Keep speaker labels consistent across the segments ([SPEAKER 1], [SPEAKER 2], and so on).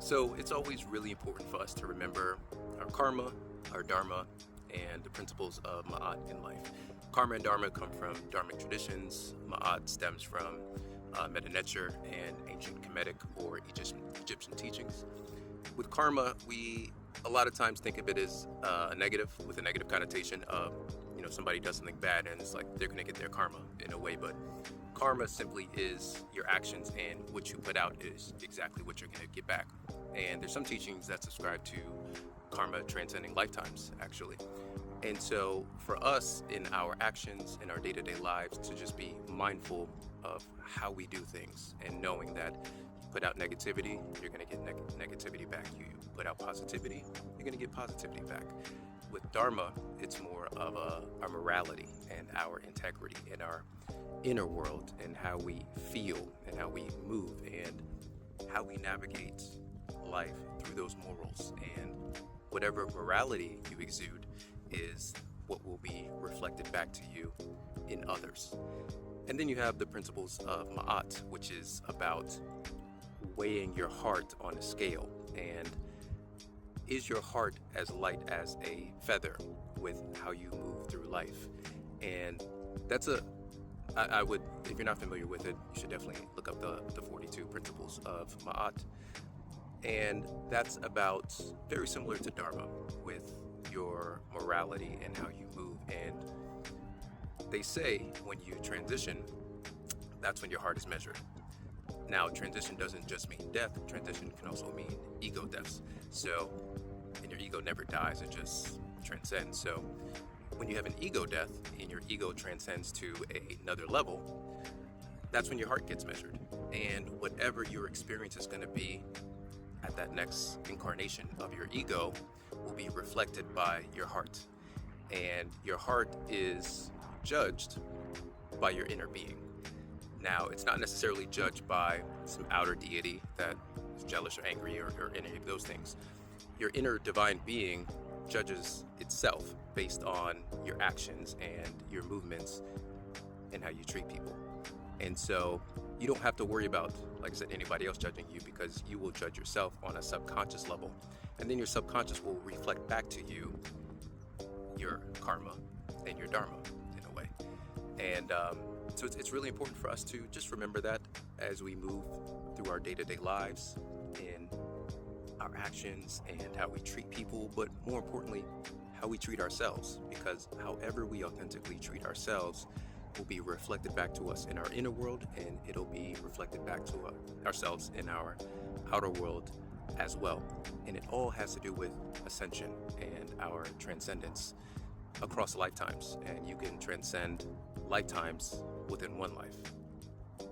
[SPEAKER 1] So it's always really important for us to remember our karma, our dharma, and the principles of ma'at in life. Karma and dharma come from dharmic traditions. Ma'at stems from meta nature and ancient Kemetic or Egyptian teachings. With karma, we a lot of times think of it as a negative, with a negative connotation of, somebody does something bad and it's like they're going to get their karma in a way. But karma simply is your actions, and what you put out is exactly what you're going to get back. And there's some teachings that subscribe to karma transcending lifetimes, actually. And so for us in our actions, in our day-to-day lives, to just be mindful of how we do things, and knowing that you put out negativity, you're going to get negativity back. You put out positivity, you're going to get positivity back. With Dharma, it's more of our morality and our integrity and our inner world, and how we feel and how we move and how we navigate life through those morals. And whatever morality you exude is what will be reflected back to you in others. And then you have the principles of ma'at, which is about weighing your heart on a scale. And is your heart as light as a feather with how you move through life? And that's I would, if you're not familiar with it, you should definitely look up the 42 principles of ma'at. And that's about very similar to Dharma, with your morality and how you move. And they say when you transition, that's when your heart is measured. Now, transition doesn't just mean death. Transition can also mean ego deaths. So, and your ego never dies, it just transcends. So when you have an ego death and your ego transcends to another level, that's when your heart gets measured. And whatever your experience is going to be at that next incarnation of your ego will be reflected by your heart. And your heart is judged by your inner being. Now, it's not necessarily judged by some outer deity that is jealous or angry or any of those things. Your inner divine being judges itself based on your actions and your movements and how you treat people. And so you don't have to worry about, like I said, anybody else judging you, because you will judge yourself on a subconscious level. And then your subconscious will reflect back to you your karma and your dharma in a way. And so it's really important for us to just remember that as we move through our day-to-day lives, in our actions and how we treat people, but more importantly, how we treat ourselves, because however we authentically treat ourselves will be reflected back to us in our inner world, and it'll be reflected back to ourselves in our outer world as well. And it all has to do with ascension and our transcendence across lifetimes. And you can transcend lifetimes within one life,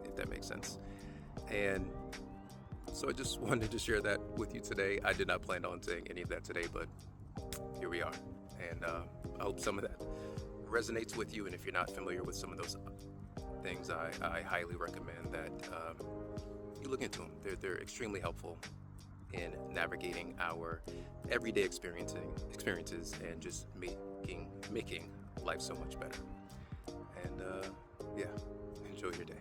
[SPEAKER 1] if that makes sense. And so I just wanted to share that with you today. I did not plan on saying any of that today, but here we are. And I hope some of that resonates with you. And if you're not familiar with some of those things, I highly recommend that you look into them. They're extremely helpful in navigating our everyday experiences and just making life so much better. And yeah, enjoy your day.